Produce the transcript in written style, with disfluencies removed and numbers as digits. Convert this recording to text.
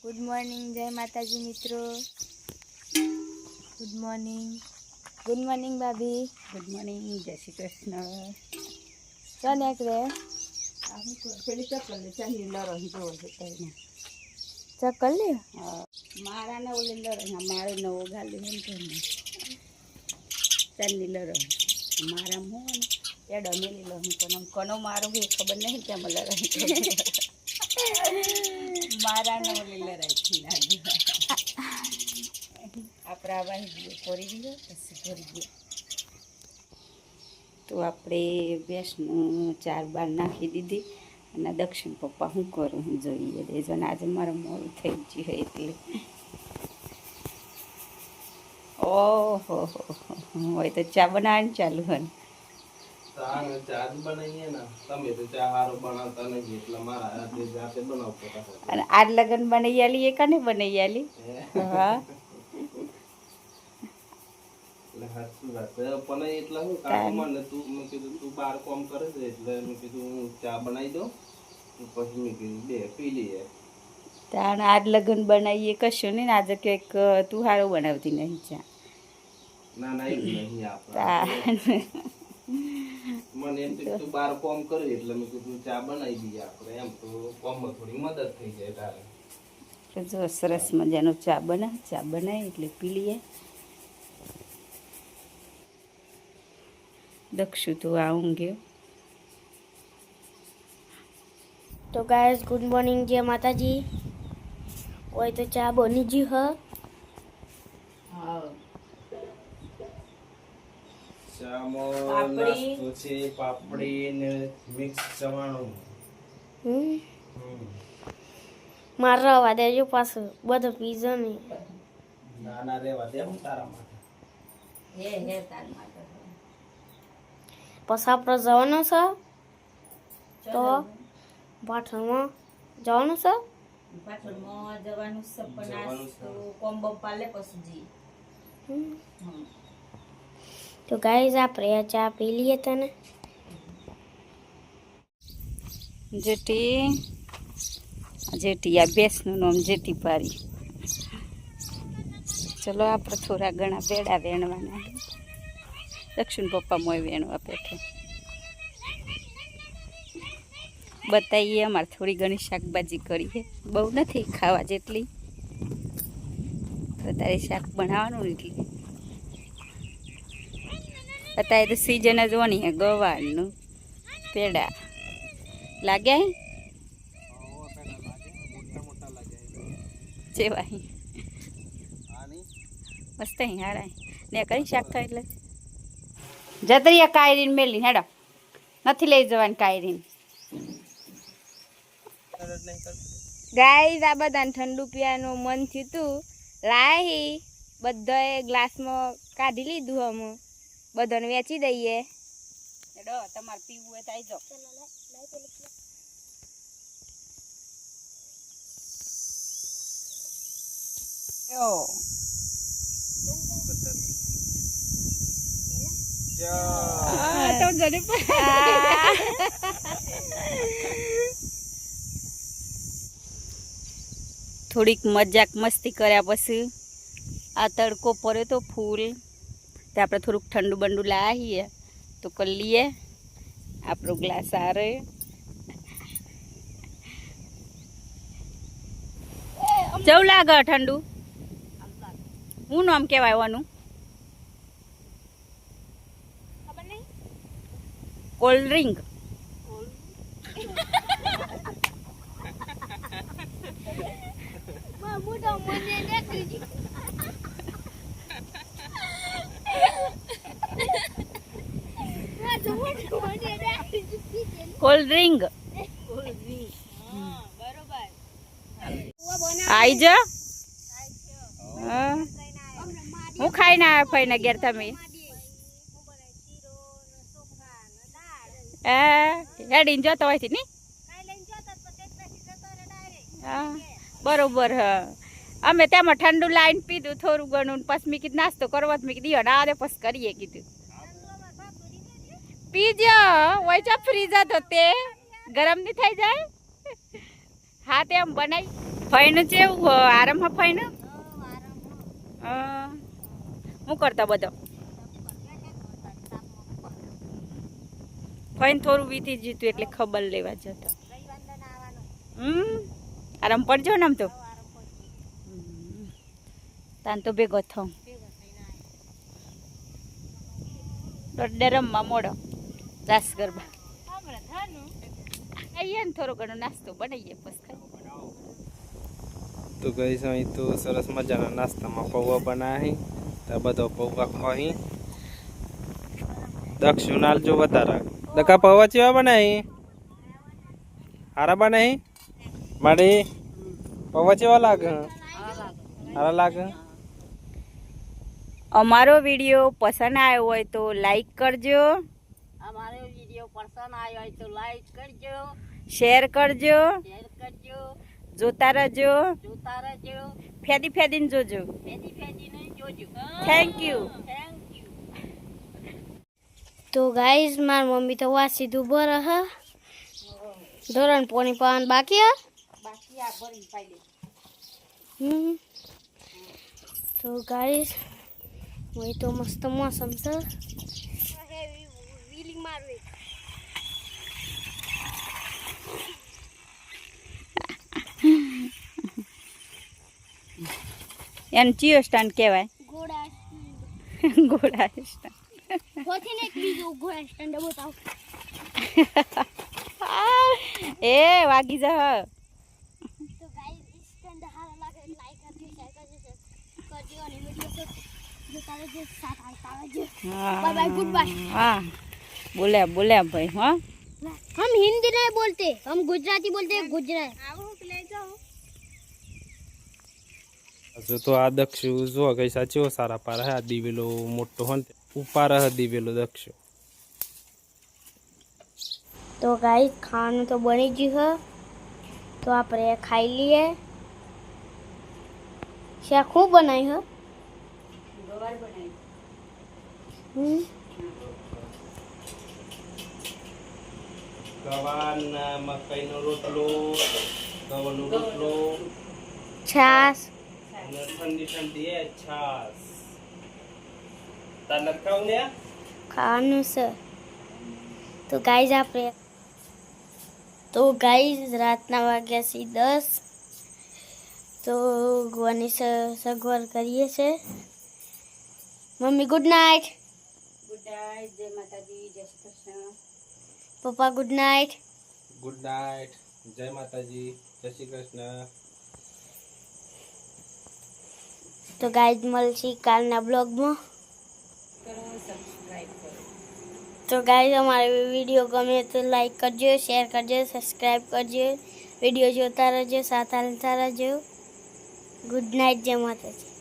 Good morning जय माताजी मित्रों। गुड मॉर्निंग भाभी। गुड मॉर्निंग जय श्री कृष्ण। क्या निकले પેલી ચક્કર લે ચાલી લરો જો તઈને चेक कर लियो। મારા ને ઓલી લરો મારે નવો ગાલી હે તો ચાલી લરો મારા મો એ ડમેલી લો કોનો કોનો મારો કે ખબર નહીં કેમ લરો મારા ને ઓલી લરાઈ થી લાગી આપરા ભાઈ કોરી દીધો પછી કોરી ગયો તો આપણે ભેંસનું 4 બાર નાખી દીધી અને દક્ષિણ પપ્પા શું કરું હું જોઈએ દેજો ને આજે મારું મોડું થઈ ગયું એટલે ઓહો હોય તો ચા બનાવવાની ચાલુ હોય ચા બનાવીએ ને તમે તો ચા હારો બનાવતા નથી એટલે મારા હાથે જાતે બનાવતો અને આજ લગન બનાવી આલી એ કાને બનાવી આલી હા હાચું વાત પણ એટલે હું કામ મને તું મેં કીધું તું બાર કામ કરે છે એટલે મેં કીધું હું ચા બનાવી દઉં પછી મેં કીધું બે પી લઈએ તાણ આજ લગન બનાવીએ કશું નહીં આજે કંઈક તું સારું બનાવતી નહીં ચા ના ના એવું નહીં આપણે મને એમ કે તું બાર કામ કરે એટલે મેં કીધું ચા બનાવી દઈએ આપણે એમ તો કામમાં થોડી મદદ થઈ જાય તારે જો સરસ મજાનો ચા બનાવી એટલે પી લઈએ दक्षु तो आऊंगे तो गाइस गुड मॉर्निंग जय माताजी। वही तो चा बनी जी है। हाँ ચામો નાસ્તો છે પાપડી ને મિક્સ ચવાણું मारा वादे जो पास बड़ा पिज्जा नहीं ના ના રેવા દે હું તારા માટે हे तार माटे बस आप जवानो सा तो पाठमा जवानो सा પાછળમાં જવાનું સપના તો કોમ્બો પાલે પસજી तो गाइस आप रे चा पी लिए थे ने जेटी आ बेसનું નામ જેટી પારી ચલો આપણે થોડા ઘણા બેડા વેણવાના દક્ષિણ પપ્પા મોય વેણવા બેઠો बताइए अमारे थोड़ी घनी शाकभाजी करी है बहु नहीं खावा जेटली तो तारे शाक बनावानुं एटली बताए तो सीजन ज वनी है गवारनु पेड़ा लाग्या है जेवा है मस्त है हाड़ा ने करी शाक खाय એટલે જતરીયા કાયરીન મેલી હેડો નથી લઈ જવાની કાયરીન गाइस आ बधाने ठंडू पीवानुं मन थयुं लाही बधाए ग्लास में काढी लीधुं हम बधाने वेची दईए હેડો તમાર પીવું હોય તો આવી જાઓ યો તો જડે થોડીક મજાક મસ્તી કર્યા પછી આ તડકો પડે તો ફૂલ તે આપણે થોડુંક ઠંડુ બંડુ લાવીએ તો કરી લઈએ આપણો ગ્લાસ આરે જવું લાગે ઠંડુ હું નામ કહેવાય વાનું cold drink cold drink I जा हूँ खाई ना फई ना घेर तमे हेडीन जो तो थी नी बरोबर हाँ अमे तेम ठंडू लाइन पीधु थोड़ू घणु पस मैं कीधु नास्तो करवा मैं कीधु ना दे पस करिए कीधु पीजो वही चा फ्रीज तो ते गरम नहीं थई जाए हाँ ते हम बनाई ફઈનું કેવું આરામમાં ફઈનું શું કરતા બધો ફઈને થોડું વીતી જીતું એટલે ખબર લેવા જતો આરામ પડજો ને આમ તો તાન તો ભેગો થઉં દોડે રમવા મોડો રાસ ગરબા આવીએ ને થોડો ઘણો નાસ્તો બનાવીએ પછી ખાઈએ તો ગઈ અહીં તો સરસ મજાના નાસ્તામાં પૌવા બનાવી તો બધો પૌવા ખોઈ દક્ષિણ આલજો વધારે દકા પૌવા ચેવા બનાવી હારા બનાવી માડી પૌવા ચેવા લાગે હારા લાગે અમારો વિડીયો પસંદ આવ્યો હોય તો લાઈક કરજો અમારો વિડીયો પસંદ આવ્યો હોય તો લાઈક કરજો શેર કરજો શેર કરજો જોતા રહેજો જોતા રહેજો ફેદી ફેદીને જોજો ફેદી ફેદીને જોજો થેન્ક યુ તો ગાઈઝ મારી મમ્મી તો વાસી ઉભો રહે ધોરણ પોણી પાન બાકી હે બાકી આ ભરી પાઈ દે તો ગાઈઝ વही तो मस्त मौसम से व्हीलिंग मारवे એન ચિયો સ્ટાન્ડ કહેવાય घोड़ा ઘોડા સ્ટાન્ડ होती ने बीजो घोड़ा स्टैंड बताओ એ વાગી જા तो गाइस स्टैंड हारा लागे लाइक कर दियो शेयर कर दियो और वीडियो को जो तारे जो साथ आता है जो बाय बाय गुड बाय હા બોલ્યા ભાઈ હા हम हिंदी नहीं बोलते हम गुजराती बोलते हैं गुजरात ले जाओ હજુ તો આ દક્ષુ જો ગઈ સાચો સારા પાર હે આ દિવેલો મોટો હન ઉપાર હે દિવેલો દક્ષુ तो गाइस खाना तो बनी जी है तो आप रे खाई लिए क्या खूब बनाई है ગવારના મકાઈનો રોટલો ગવાનો રોટલો छाछ અને ઠંડી ઠંડી એ છાસ તાર ખાવ ને खाने से तो गाइस आप रे तो गाइस रात ना वाग्या सी 10 तो गવાની સગવડ કરીએ છે mummy good night good night જય માતાજી જય શ્રી કૃષ્ણ પપ્પા ગુડ નાઇટ ગુડ નાઇટ જય માતાજી જય શ્રી કૃષ્ણ તો ગાઈઝ મળશે કાલના બ્લોગમાં तो गाइस हमारे वीडियो गमे तो लाइक करजो शेयर करजो सब्सक्राइब करजो वीडियो जोता रहो साथ हालता रहो गुड नाइट जय माता जी।